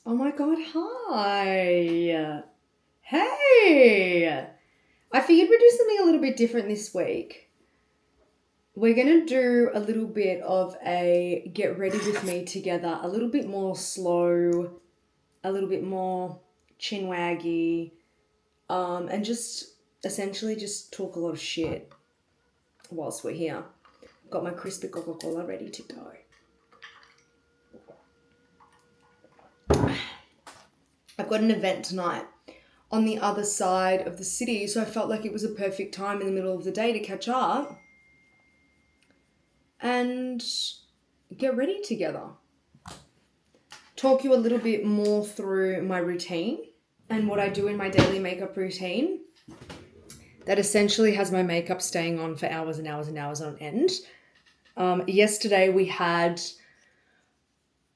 Oh my god, hi. Hey. I figured we'd do something a little bit different this week. We're going to do a little bit of a get ready with me together, a little bit more slow, a little bit more chin waggy, and just essentially just talk a lot of shit whilst we're here. Got my crispy Coca-Cola ready to go. I've got an event tonight on the other side of the city, so I felt like it was a perfect time in the middle of the day to catch up and get ready together. Talk you a little bit more through my routine and what I do in my daily makeup routine that essentially has my makeup staying on for hours and hours and hours on end. Yesterday we had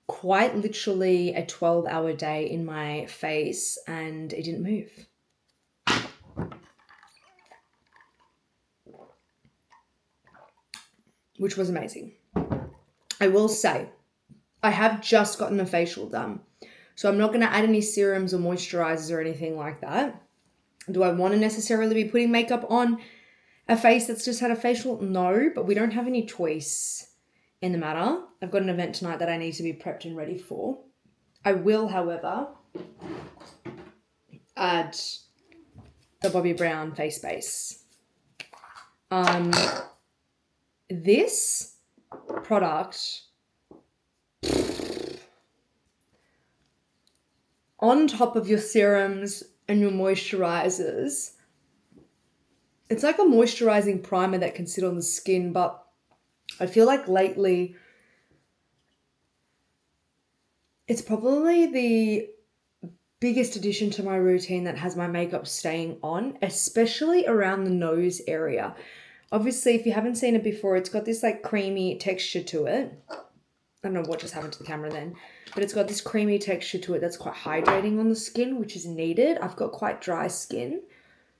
quite literally a 12-hour day in my face and it didn't move. Which was amazing. I will say, I have just gotten a facial done. So I'm not going to add any serums or moisturizers or anything like that. Do I want to necessarily be putting makeup on a face that's just had a facial? No, but we don't have any choice in the matter. I've got an event tonight that I need to be prepped and ready for. I will, however, add the Bobbi Brown face base. This product, on top of your serums and your moisturizers, it's like a moisturizing primer that can sit on the skin, but I feel like lately it's probably the biggest addition to my routine that has my makeup staying on, especially around the nose area. Obviously, if you haven't seen it before, it's got this like creamy texture to it. I don't know what just happened to the camera then, but it's got this creamy texture to it that's quite hydrating on the skin, which is needed. I've got quite dry skin,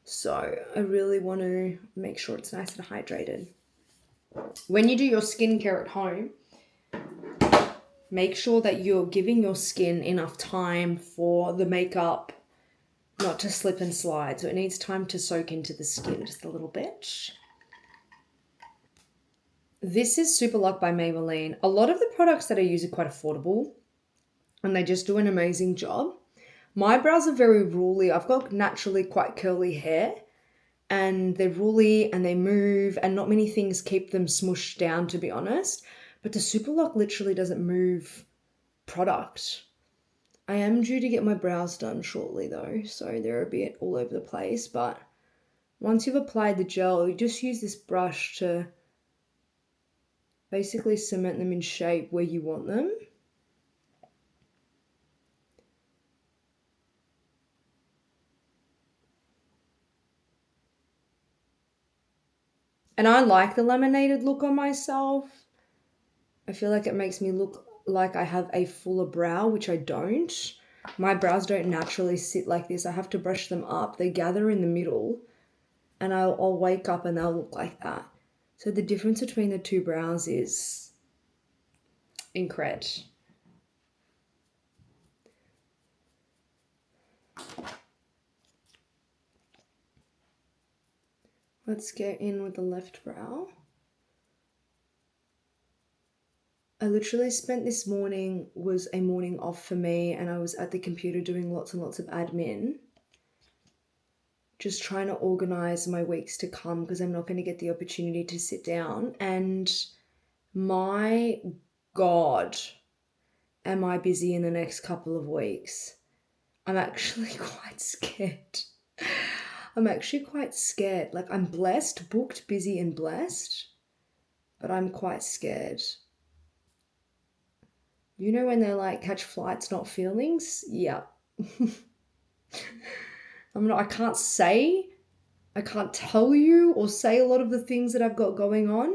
so I really want to make sure it's nice and hydrated. When you do your skincare at home, make sure that you're giving your skin enough time for the makeup not to slip and slide. So it needs time to soak into the skin just a little bit. This is Super Luck by Maybelline. A lot of the products that I use are quite affordable and they just do an amazing job. My brows are very ruly. I've got naturally quite curly hair and they're ruly and they move and not many things keep them smushed down, to be honest. But the Super Lock literally doesn't move product. I am due to get my brows done shortly though, so they're a bit all over the place. But once you've applied the gel, you just use this brush to basically cement them in shape where you want them. And I like the laminated look on myself. I feel like it makes me look like I have a fuller brow, which I don't. My brows don't naturally sit like this. I have to brush them up. They gather in the middle and I'll wake up and they'll look like that. So the difference between the two brows is incredible. Let's get in with the left brow. I literally spent this morning, was a morning off for me, and I was at the computer doing lots and lots of admin. Just trying to organize my weeks to come because I'm not going to get the opportunity to sit down. And my God, am I busy in the next couple of weeks. I'm actually quite scared. Like, I'm blessed, booked, busy, and blessed, but I'm quite scared. You know when they're like, catch flights, not feelings? Yeah. I can't tell you or say a lot of the things that I've got going on,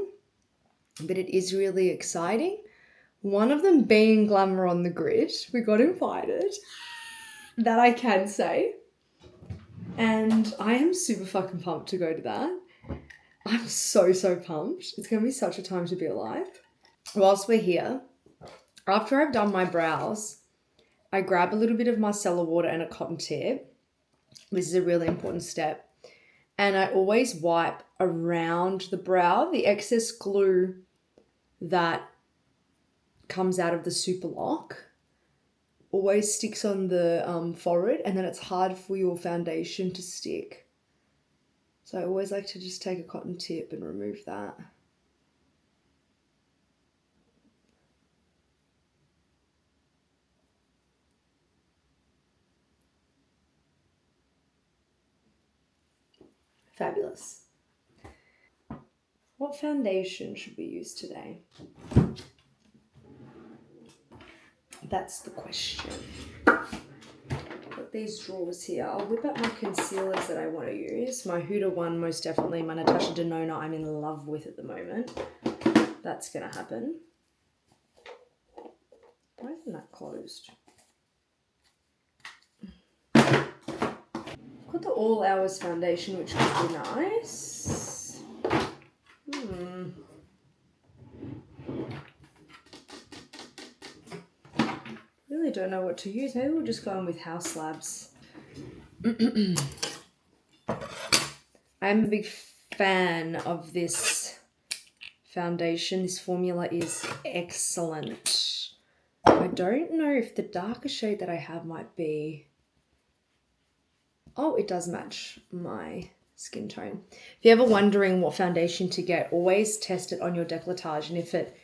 but it is really exciting. One of them being Glamour on the Grid. We got invited. That I can say. And I am super fucking pumped to go to that. I'm so pumped. It's going to be such a time to be alive. Whilst we're here, after I've done my brows, I grab a little bit of micellar water and a cotton tip. This is a really important step. And I always wipe around the brow. The excess glue that comes out of the super lock always sticks on the forehead, and then it's hard for your foundation to stick. So I always like to just take a cotton tip and remove that. Fabulous. What foundation should we use today? That's the question. Got these drawers here. I'll whip out my concealers that I want to use. My Huda one, most definitely. My Natasha Denona, I'm in love with at the moment. That's going to happen. Why isn't that closed? Got the All Hours foundation, which would be nice. Really don't know what to use. Maybe we'll just go in with House Labs. I'm a big fan of this foundation. This formula is excellent. I don't know if the darker shade that I have might be... Oh, it does match my skin tone. If you're ever wondering what foundation to get, always test it on your décolletage, and if it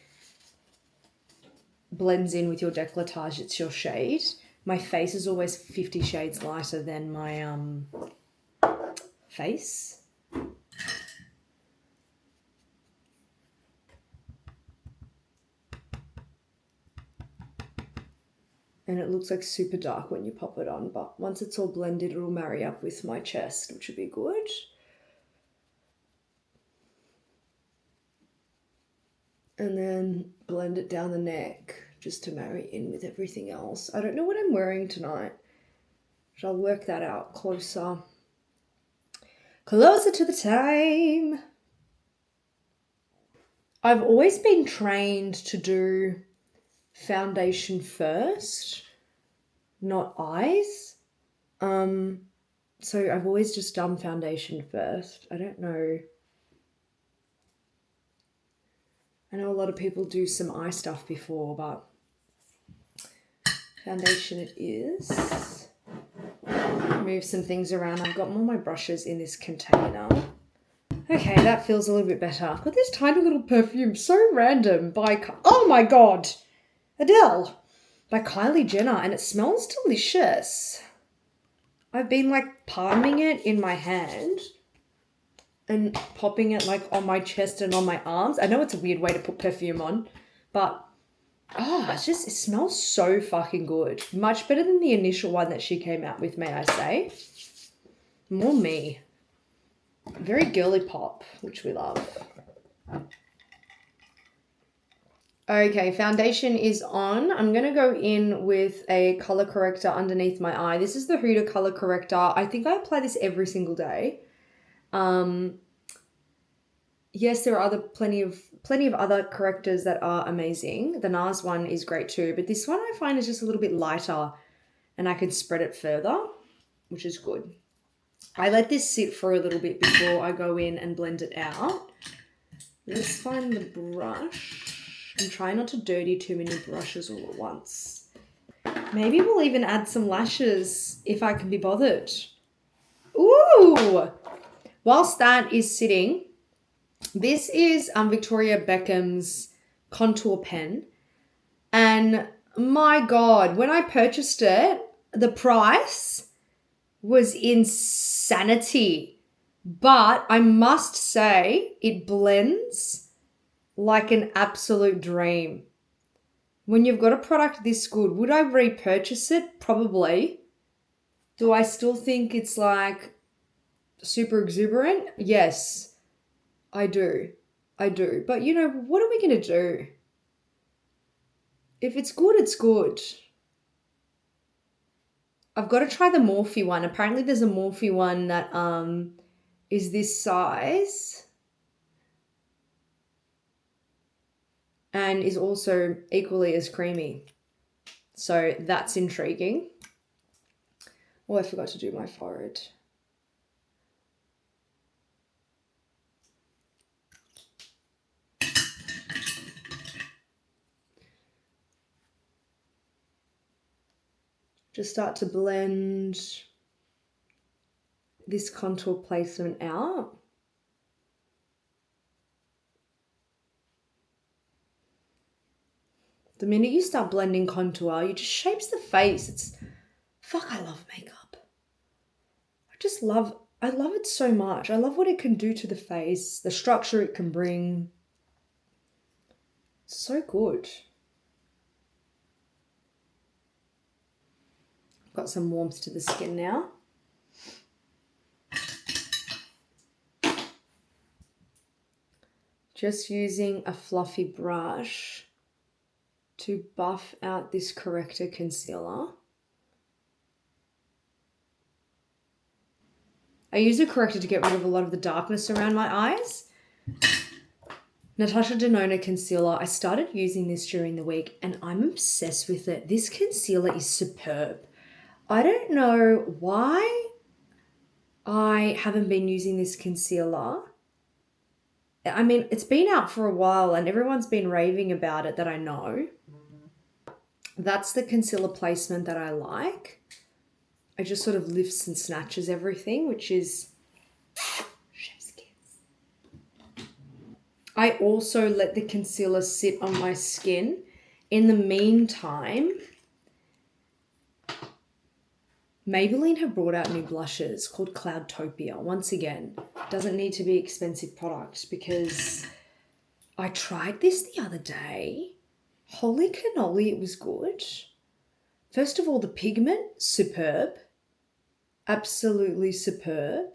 blends in with your décolletage, it's your shade. My face is always 50 shades lighter than my face. And it looks like super dark when you pop it on, but once it's all blended, it'll marry up with my chest, which would be good. And then blend it down the neck just to marry in with everything else. I don't know what I'm wearing tonight, but I'll work that out closer to the time. I've always been trained to do foundation first, not eyes. So I've always just done foundation first. I don't know. I know a lot of people do some eye stuff before, but foundation it is. Move some things around. I've got all my brushes in this container. Okay, that feels a little bit better. I've got this tiny little perfume, so random, by... Oh my god! Adele! By Kylie Jenner, and it smells delicious. I've been like palming it in my hand and popping it like on my chest and on my arms. I know it's a weird way to put perfume on, but it smells so fucking good. Much better than the initial one that she came out with, may I say. More me. Very girly pop, which we love. Okay, foundation is on. I'm going to go in with a color corrector underneath my eye. This is the Huda color corrector. I think I apply this every single day. Yes, there are plenty of other correctors that are amazing. The NARS one is great too, but this one I find is just a little bit lighter and I can spread it further, which is good. I let this sit for a little bit before I go in and blend it out. Let's find the brush. I'm trying not to dirty too many brushes all at once. Maybe we'll even add some lashes if I can be bothered. Ooh! Whilst that is sitting, this is Victoria Beckham's contour pen. And my God, when I purchased it, the price was insanity. But I must say, it blends like an absolute dream. When you've got a product this good, would I repurchase it? Probably. Do I still think it's like super exuberant? Yes, I do. But you know, what are we going to do? If it's good, it's good. I've got to try the Morphe one. Apparently there's a Morphe one that is this size and is also equally as creamy. So that's intriguing. Oh, I forgot to do my forehead. Just start to blend this contour placement out. The minute you start blending contour, you just shapes the face. I love makeup. I love it so much. I love what it can do to the face, the structure it can bring. So good. Got some warmth to the skin now. Just using a fluffy brush to buff out this corrector concealer. I use a corrector to get rid of a lot of the darkness around my eyes. Natasha Denona concealer. I started using this during the week and I'm obsessed with it. This concealer is superb. I don't know why I haven't been using this concealer. I mean, it's been out for a while and everyone's been raving about it that I know. That's the concealer placement that I like. It just sort of lifts and snatches everything, which is chef's kiss. I also let the concealer sit on my skin. In the meantime, Maybelline have brought out new blushes called Cloudtopia. Once again, doesn't need to be expensive product because I tried this the other day. Holy cannoli, it was good. First of all, the pigment, superb. Absolutely superb.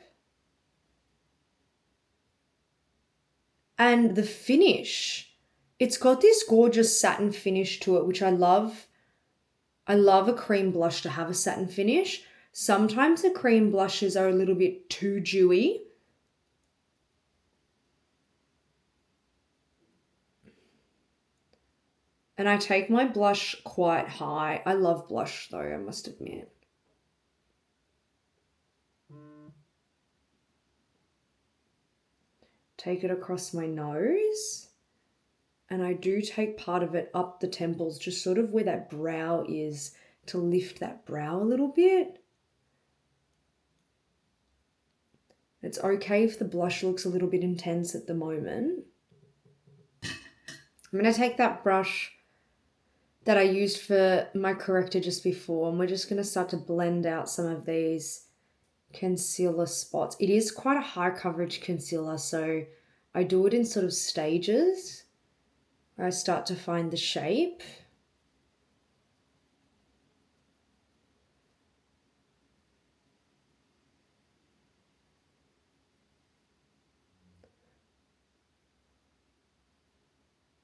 And the finish, it's got this gorgeous satin finish to it, which I love. I love a cream blush to have a satin finish. Sometimes the cream blushes are a little bit too dewy. And I take my blush quite high. I love blush though, I must admit. Take it across my nose. And I do take part of it up the temples, just sort of where that brow is, to lift that brow a little bit. It's okay if the blush looks a little bit intense at the moment. I'm going to take that brush that I used for my corrector just before, and we're just going to start to blend out some of these concealer spots. It is quite a high coverage concealer, so I do it in sort of stages where I start to find the shape.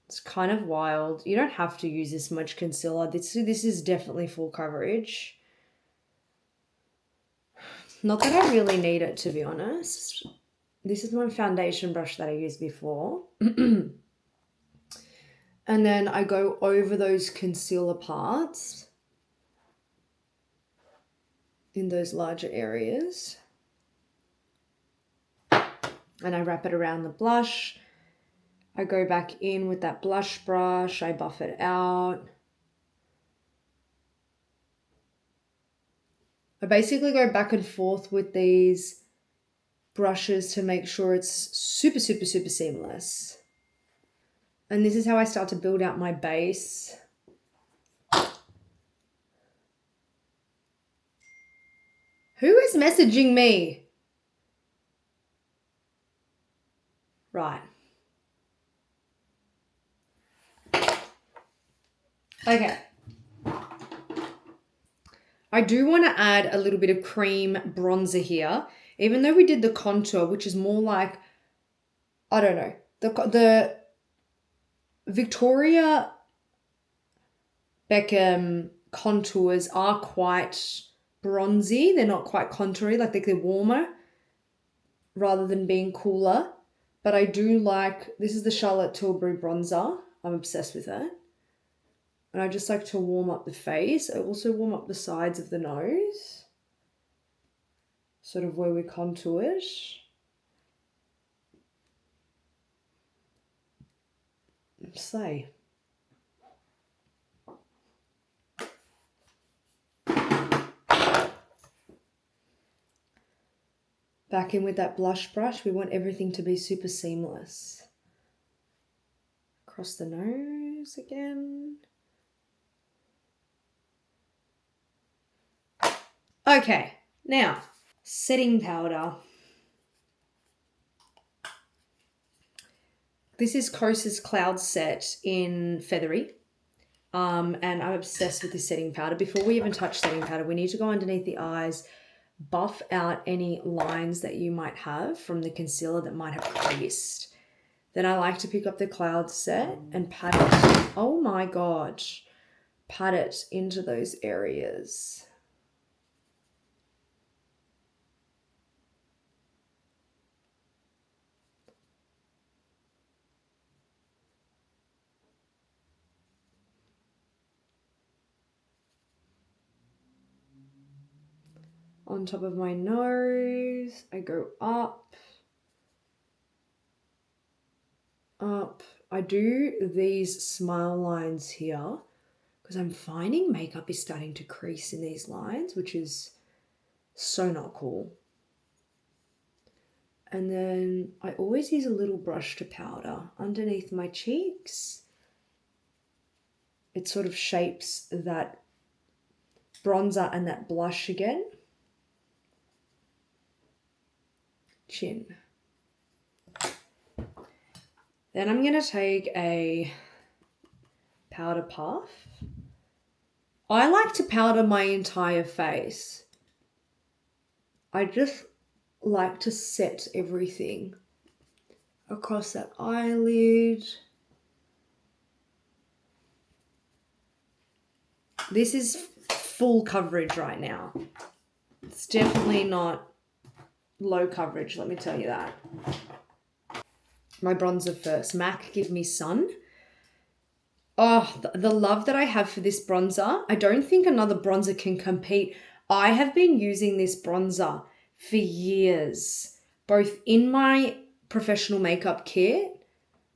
It's kind of wild. You don't have to use this much concealer. This is definitely full coverage. Not that I really need it, to be honest. This is my foundation brush that I used before. And then I go over those concealer parts in those larger areas. And I wrap it around the blush. I go back in with that blush brush. I buff it out. I basically go back and forth with these brushes to make sure it's super, super, super seamless. And this is how I start to build out my base. Who is messaging me? Right. Okay. I do want to add a little bit of cream bronzer here, even though we did the contour, which is more like, I don't know, the Victoria Beckham contours are quite bronzy. They're not quite contoury, like they're warmer rather than being cooler. But I do like, this is the Charlotte Tilbury bronzer. I'm obsessed with it. And I just like to warm up the face. I also warm up the sides of the nose, sort of where we contour it. Slay. Back in with that blush brush. We want everything to be super seamless. Across the nose again. Okay, now setting powder. This is Kosas Cloud Set in Feathery. And I'm obsessed with this setting powder. Before we even touch setting powder, we need to go underneath the eyes, buff out any lines that you might have from the concealer that might have creased. Then I like to pick up the Cloud Set and pat it. Oh my God. Pat it into those areas. On top of my nose, I go up, up. I do these smile lines here because I'm finding makeup is starting to crease in these lines, which is so not cool. And then I always use a little brush to powder underneath my cheeks. It sort of shapes that bronzer and that blush again. Chin. Then I'm going to take a powder puff. I like to powder my entire face. I just like to set everything across that eyelid. This is full coverage right now. It's definitely not low coverage, let me tell you that. My bronzer first. MAC Give Me Sun. Oh, the love that I have for this bronzer. I don't think another bronzer can compete. I have been using this bronzer for years, both in my professional makeup kit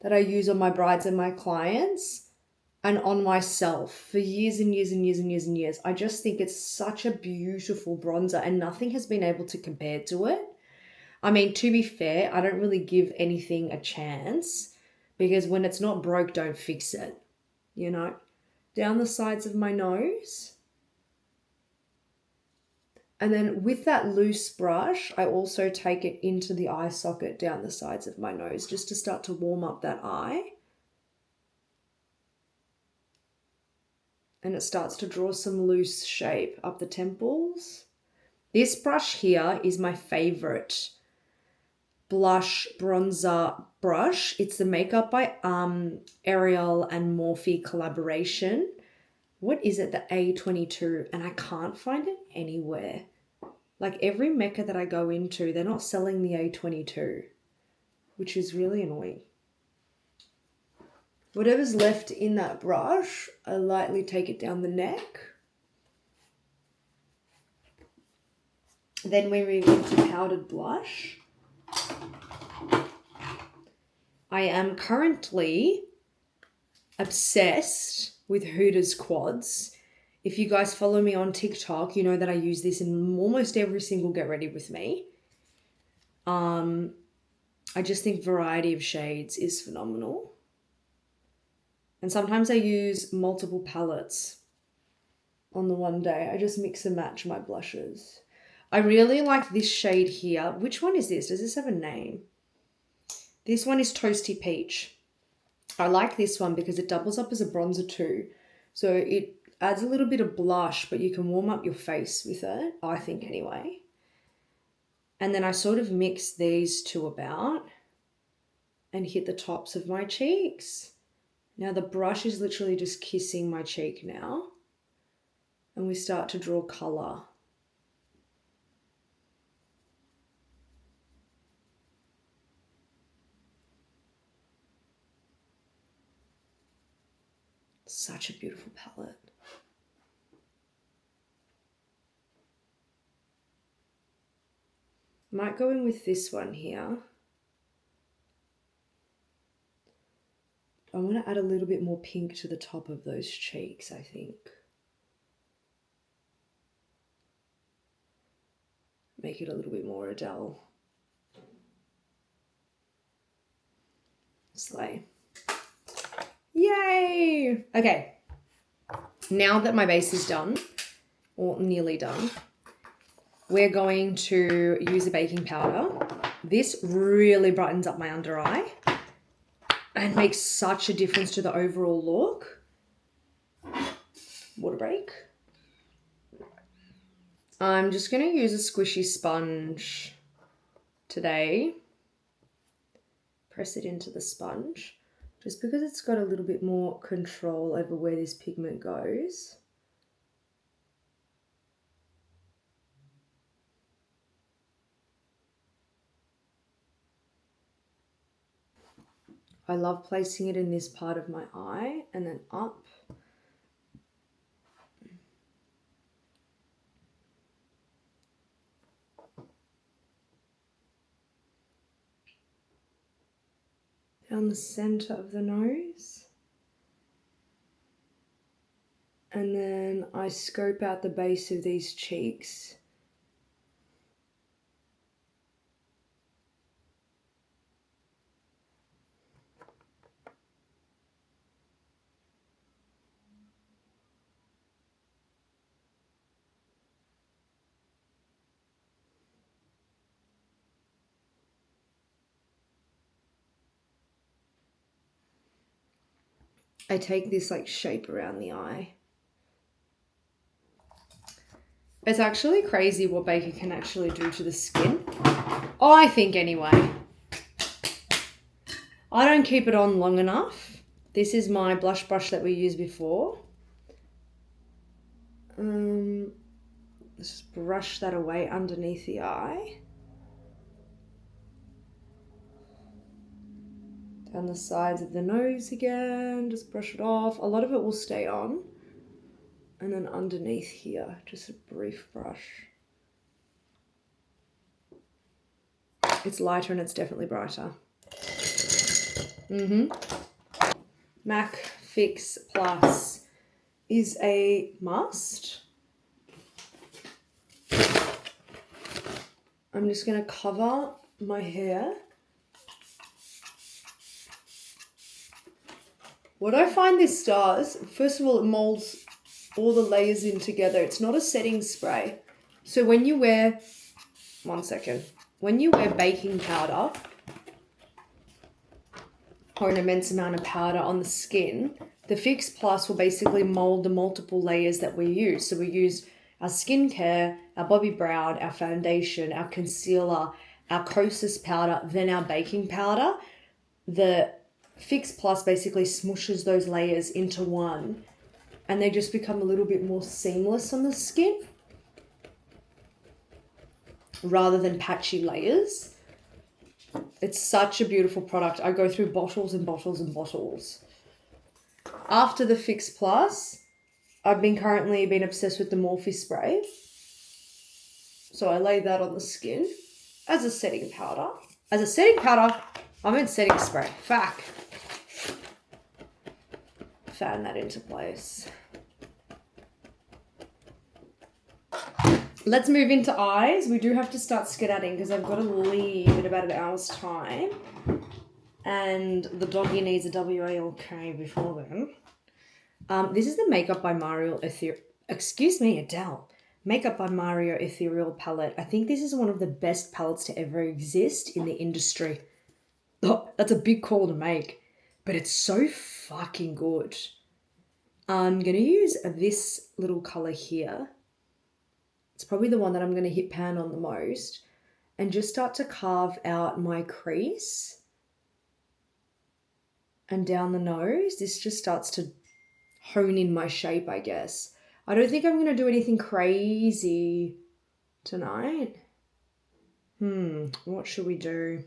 that I use on my brides and my clients and on myself for years and years and years and years and years. I just think it's such a beautiful bronzer and nothing has been able to compare to it. I mean, to be fair, I don't really give anything a chance because when it's not broke, don't fix it, you know? Down the sides of my nose. And then with that loose brush, I also take it into the eye socket down the sides of my nose just to start to warm up that eye. And it starts to draw some loose shape up the temples. This brush here is my favorite blush bronzer brush. It's the Makeup by Ariel and Morphe collaboration. What is it? The A22, and I can't find it anywhere. Like every Mecca that I go into, they're not selling the A22, which is really annoying. Whatever's left in that brush, I lightly take it down the neck. Then we move into powdered blush. I am currently obsessed with Huda's quads. If you guys follow me on TikTok, you know that I use this in almost every single Get Ready With Me. I just think variety of shades is phenomenal. And sometimes I use multiple palettes on the one day. I just mix and match my blushes. I really like this shade here. Which one is this? Does this have a name? This one is Toasty Peach. I like this one because it doubles up as a bronzer too. So it adds a little bit of blush, but you can warm up your face with it, I think anyway. And then I sort of mix these two about and hit the tops of my cheeks. Now the brush is literally just kissing my cheek now. And we start to draw colour. such a beautiful palette. Might go in with this one here. I want to add a little bit more pink to the top of those cheeks, I think. Make it a little bit more Adele. Slay. Yay! Okay. Now that my base is done, or nearly done, we're going to use a baking powder. This really brightens up my under eye and makes such a difference to the overall look. Water break. I'm just going to use a squishy sponge today. Press it into the sponge just because it's got a little bit more control over where this pigment goes. I love placing it in this part of my eye and then up. Down the center of the nose. And then I scope out the base of these cheeks. I take this like shape around the eye. It's actually crazy what baking can actually do to the skin. Oh, I think anyway. I don't keep it on long enough. This is my blush brush that we used before. Let's just brush that away underneath the eye. Down the sides of the nose again, just brush it off. A lot of it will stay on. And then underneath here, just a brief brush. It's lighter and it's definitely brighter. MAC Fix Plus is a must. I'm just going to cover my hair. What I find this does, first of all, it molds all the layers in together. It's not a setting spray. So when you wear, when you wear baking powder or an immense amount of powder on the skin, the Fix Plus will basically mold the multiple layers that we use. So we use our skincare, our Bobbi Brown, our foundation, our concealer, our Kosas powder, then our baking powder. The Fix Plus basically smooshes those layers into one and they just become a little bit more seamless on the skin rather than patchy layers. It's such a beautiful product. I go through bottles and bottles and bottles. After the Fix Plus, I've currently been obsessed with the Morphe spray. So I lay that on the skin as a setting powder. As a setting powder, I meant setting spray. Fuck. Fan that into place. Let's move into eyes. We do have to start skedadding because I've got to leave in about an hour's time. And the doggy needs a WALK before then. This is the Makeup by Mario Adele. Makeup by Mario Ethereal palette. I think this is one of the best palettes to ever exist in the industry. Oh, that's a big call to make, but it's so fucking good. I'm going to use this little color here. It's probably the one that I'm going to hit pan on the most and just start to carve out my crease and down the nose. This just starts to hone in my shape, I guess. I don't think I'm going to do anything crazy tonight. What should we do?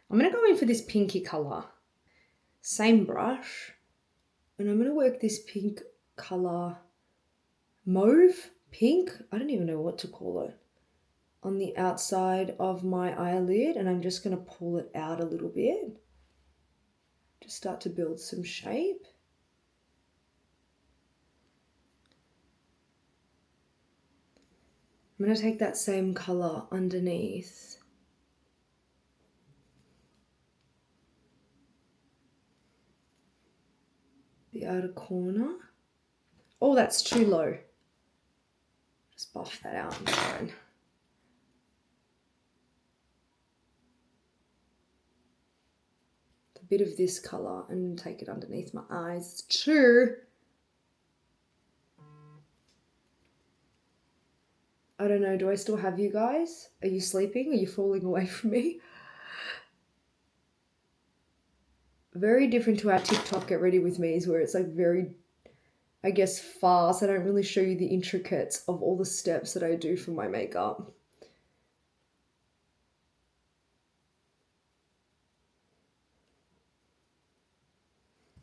I'm going to go in for this pinky color. Same brush. And I'm going to work this pink color, mauve, pink, I don't even know what to call it, on the outside of my eyelid, and I'm just going to pull it out a little bit to start to build some shape. I'm going to take that same color underneath. The outer corner. Oh, that's too low. Just buff that out and fine. A bit of this color and take it underneath my eyes too. I don't know, do I still have you guys? Are you sleeping? Are you falling away from me? Very different to our TikTok Get Ready With Me's, where it's like very, I guess, fast. I don't really show you the intricates of all the steps that I do for my makeup.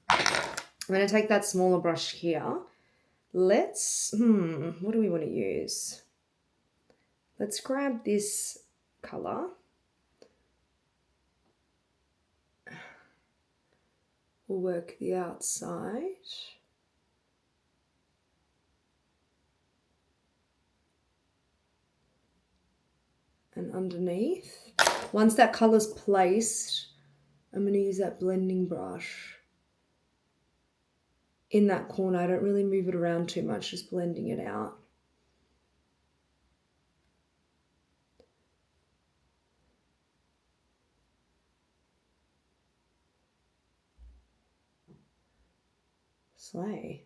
I'm going to take that smaller brush here. Let's, what do we want to use? Let's grab this color. We'll work the outside. And underneath. Once that color's placed, I'm going to use that blending brush in that corner. I don't really move it around too much, just blending it out. Slay.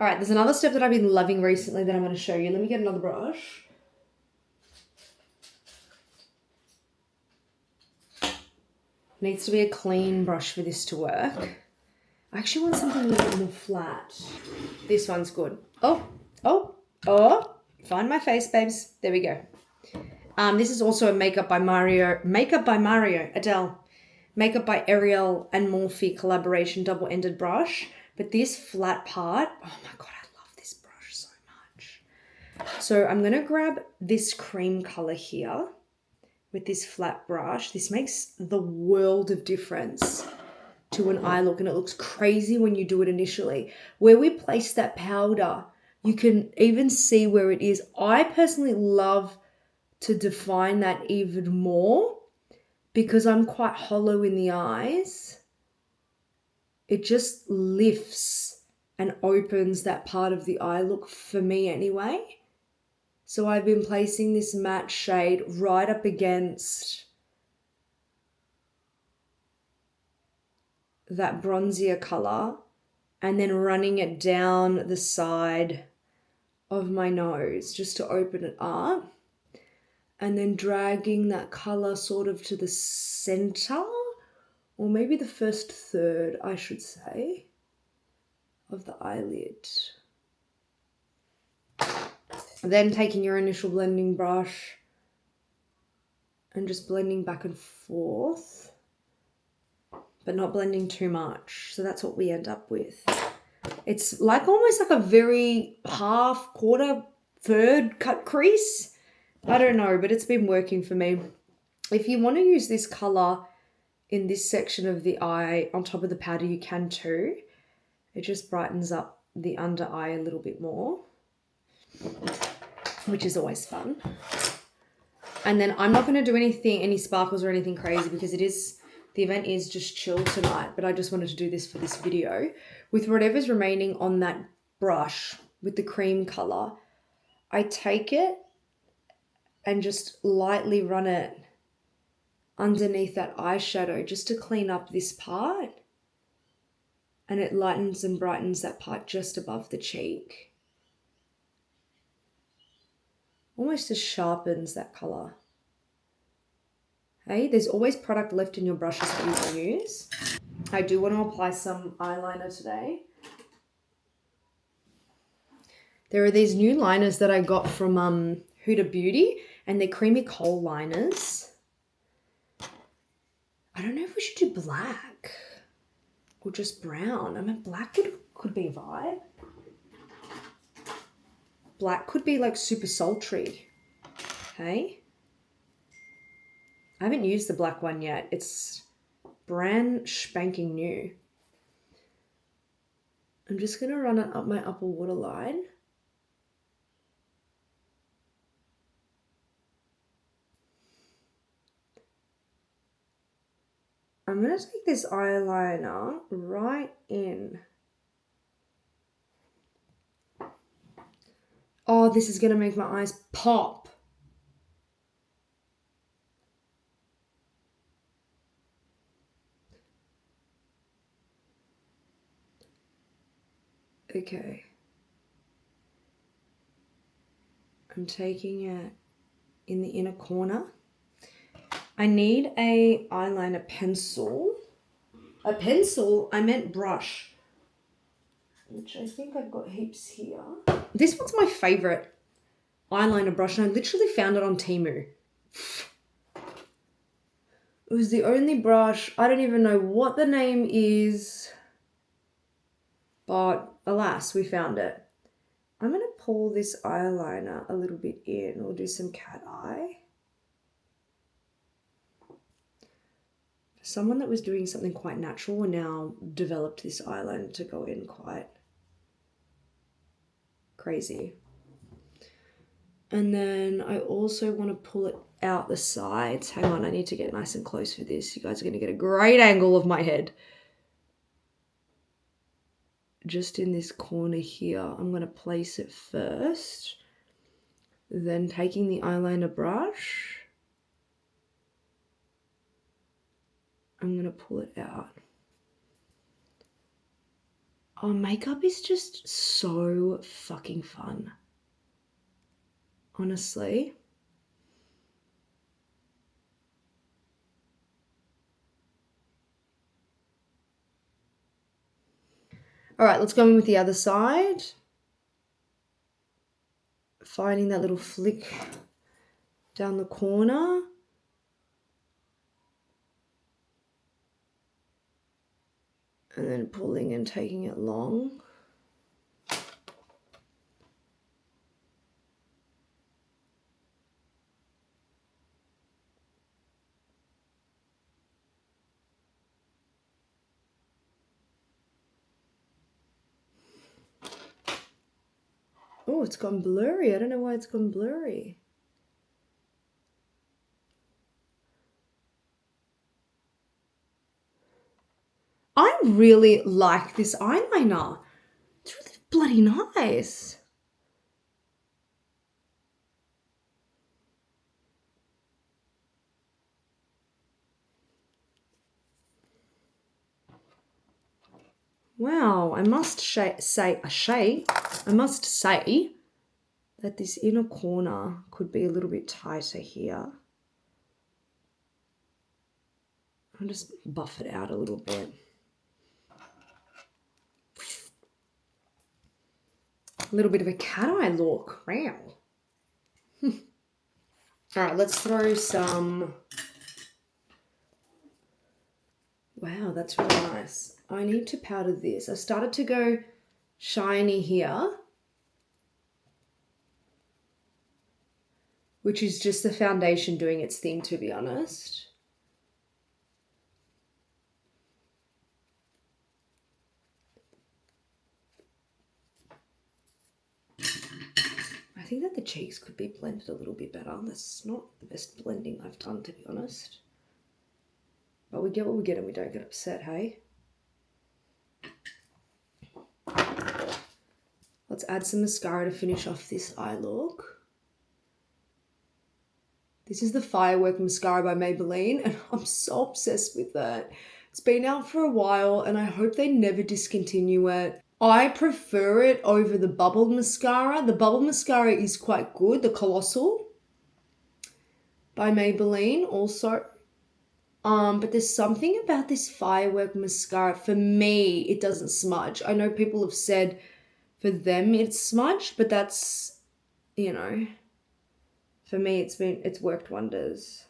All right, there's another step that I've been loving recently that I'm going to show you. Let me get another brush. Needs to be a clean brush for this to work. I actually want something a little bit more flat. This one's good. Oh, find my face, babes. There we go. This is also a Makeup by Mario, Adele. Makeup by Ariel and Morphe collaboration double-ended brush. But this flat part, oh my God, I love this brush so much. So I'm going to grab this cream color here with this flat brush. This makes the world of difference to an eye look, and it looks crazy when you do it initially. Where we place that powder, you can even see where it is. I personally love to define that even more because I'm quite hollow in the eyes. It just lifts and opens that part of the eye look for me anyway. So I've been placing this matte shade right up against that bronzier color and then running it down the side of my nose just to open it up. And then dragging that color sort of to the center, or maybe the first third, I should say, of the eyelid. Then taking your initial blending brush and just blending back and forth, but not blending too much. So that's what we end up with. It's like almost like a very half, quarter, third cut crease. I don't know, but it's been working for me. If you want to use this color in this section of the eye on top of the powder, you can too. It just brightens up the under eye a little bit more, which is always fun. And then I'm not going to do any sparkles or anything crazy because the event is just chill tonight, but I just wanted to do this for this video. With whatever's remaining on that brush with the cream color, I take it and just lightly run it underneath that eyeshadow just to clean up this part. And it lightens and brightens that part just above the cheek. Almost just sharpens that color. Hey, there's always product left in your brushes that you can use. I do want to apply some eyeliner today. There are these new liners that I got from Huda Beauty, and they're creamy kohl liners. I don't know if we should do black or just brown. I mean, black could be a vibe. Black could be like super sultry. Okay. I haven't used the black one yet. It's brand spanking new. I'm just going to run it up my upper waterline. I'm going to take this eyeliner right in. Oh, this is going to make my eyes pop. Okay. I'm taking it in the inner corner. I need a eyeliner pencil. A pencil? I meant brush. Which I think I've got heaps here. This one's my favorite eyeliner brush, and I literally found it on Temu. It was the only brush. I don't even know what the name is, but alas, we found it. I'm going to pull this eyeliner a little bit in. We'll do some cat eye. Someone that was doing something quite natural and now developed this eyeliner to go in quite crazy. And then I also want to pull it out the sides. Hang on, I need to get nice and close for this. You guys are going to get a great angle of my head. Just in this corner here, I'm going to place it first. Then taking the eyeliner brush, I'm going to pull it out. Oh, makeup is just so fucking fun. Honestly. All right, let's go in with the other side. Finding that little flick down the corner. And then pulling and taking it long. Oh, it's gone blurry. I don't know why it's gone blurry. I really like this eyeliner. It's really bloody nice. Wow, I must say that this inner corner could be a little bit tighter here. I'll just buff it out a little bit. A little bit of a cat eye look. Wow. All right, let's throw some. Wow, that's really nice. I need to powder this. I started to go shiny here, which is just the foundation doing its thing, to be honest. I think that the cheeks could be blended a little bit better. That's not the best blending I've done, to be honest. But we get what we get and we don't get upset, hey? Let's add some mascara to finish off this eye look. This is the Firework Mascara by Maybelline, and I'm so obsessed with that. It's been out for a while, and I hope they never discontinue it. I prefer it over the Bubble Mascara. The Bubble Mascara is quite good. The Colossal by Maybelline also. But there's something about this Firework Mascara. For me, it doesn't smudge. I know people have said for them it's smudged, but that's, you know, for me it's worked wonders.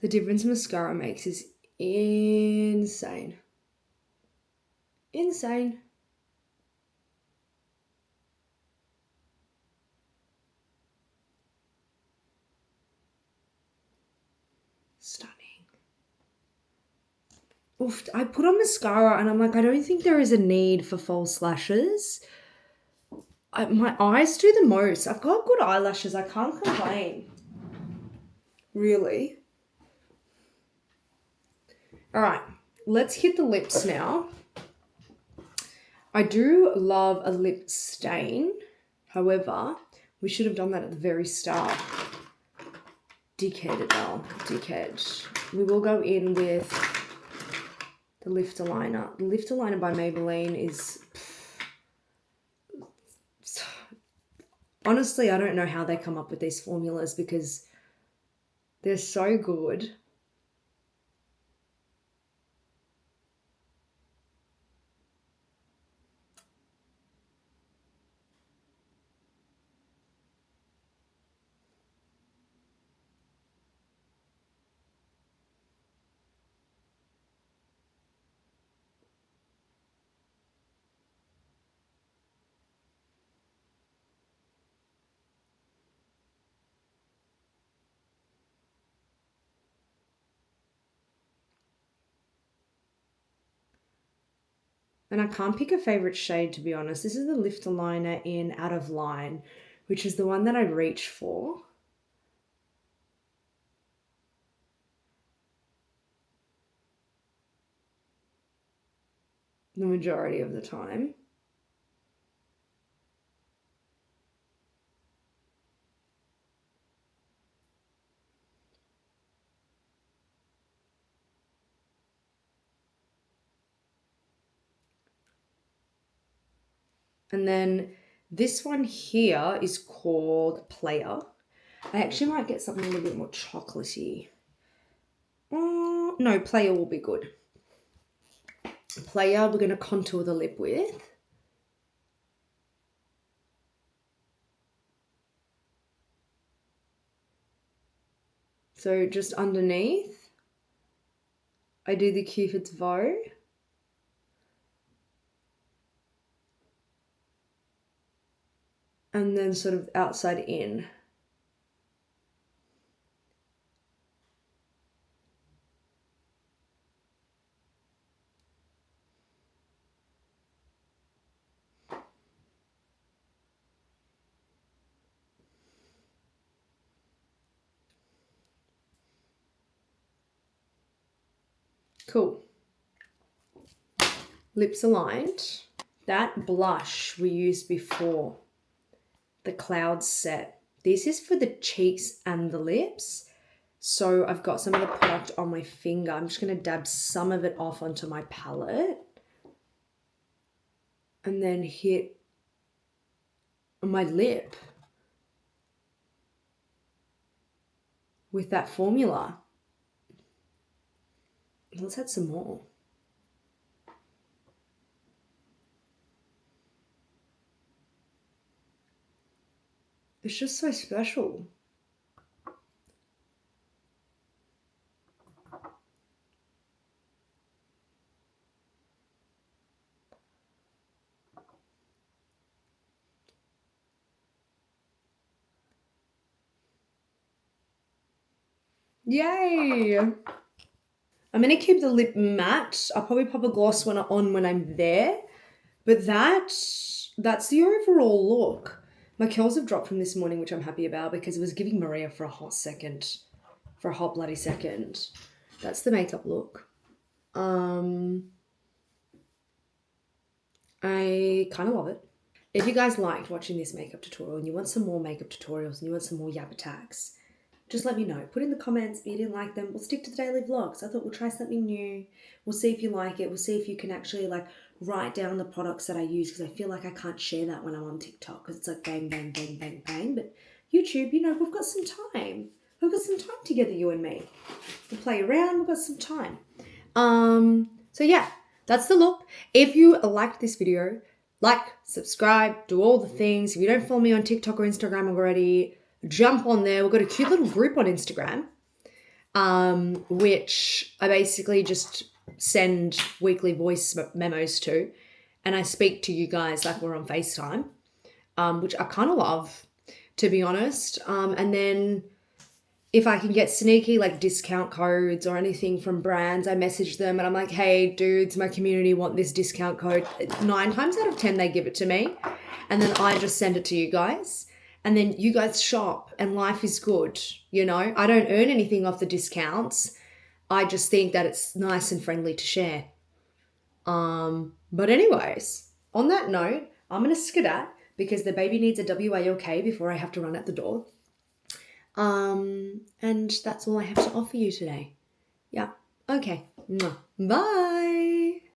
The difference mascara makes is insane. Insane. Stunning. Oof, I put on mascara and I'm like, I don't think there is a need for false lashes. My eyes do the most. I've got good eyelashes. I can't complain. Really. All right, let's hit the lips now. I do love a lip stain. However, we should have done that at the very start. Dickhead, Adele. Dickhead. We will go in with the Lifter Liner. The Lifter Liner by Maybelline is... Honestly, I don't know how they come up with these formulas because they're so good. And I can't pick a favorite shade, to be honest. This is the Lifter Liner in Out of Line, which is the one that I reach for. The majority of the time. And then this one here is called Player. I actually might get something a little bit more chocolatey. No, Player will be good. Player, we're going to contour the lip with. So just underneath, I do the Cupid's bow. And then sort of outside in. Cool. Lips aligned. That blush we used before, the Cloud set. This is for the cheeks and the lips. So I've got some of the product on my finger. I'm just going to dab some of it off onto my palette. And then hit my lip with that formula. Let's add some more. It's just so special. Yay! I'm going to keep the lip matte. I'll probably pop a gloss when I'm there. But that's the overall look. My curls have dropped from this morning, which I'm happy about because it was giving Maria for a hot second. For a hot bloody second. That's the makeup look. I kind of love it. If you guys liked watching this makeup tutorial and you want some more makeup tutorials and you want some more yab attacks, just let me know. Put in the comments if you didn't like them. We'll stick to the daily vlogs. I thought we'll try something new. We'll see if you like it. We'll see if you can actually like write down the products that I use because I feel like I can't share that when I'm on TikTok because it's like bang, bang, bang, bang, bang. But YouTube, you know, we've got some time. We've got some time together, you and me. We'll play around. We've got some time. So yeah, that's the look. If you liked this video, like, subscribe, do all the things. If you don't follow me on TikTok or Instagram already, jump on there. We've got a cute little group on Instagram. which I basically just send weekly voice memos to, and I speak to you guys like we're on FaceTime, which I kind of love, to be honest. And then if I can get sneaky like discount codes or anything from brands, I message them and I'm like, hey, dudes, my community want this discount code. 9 times out of 10, they give it to me. And then I just send it to you guys. And then you guys shop and life is good. You know, I don't earn anything off the discounts. I just think that it's nice and friendly to share. But anyways, on that note, I'm going to skedat because the baby needs a WALK before I have to run out the door. And that's all I have to offer you today. Yeah. Okay. Bye.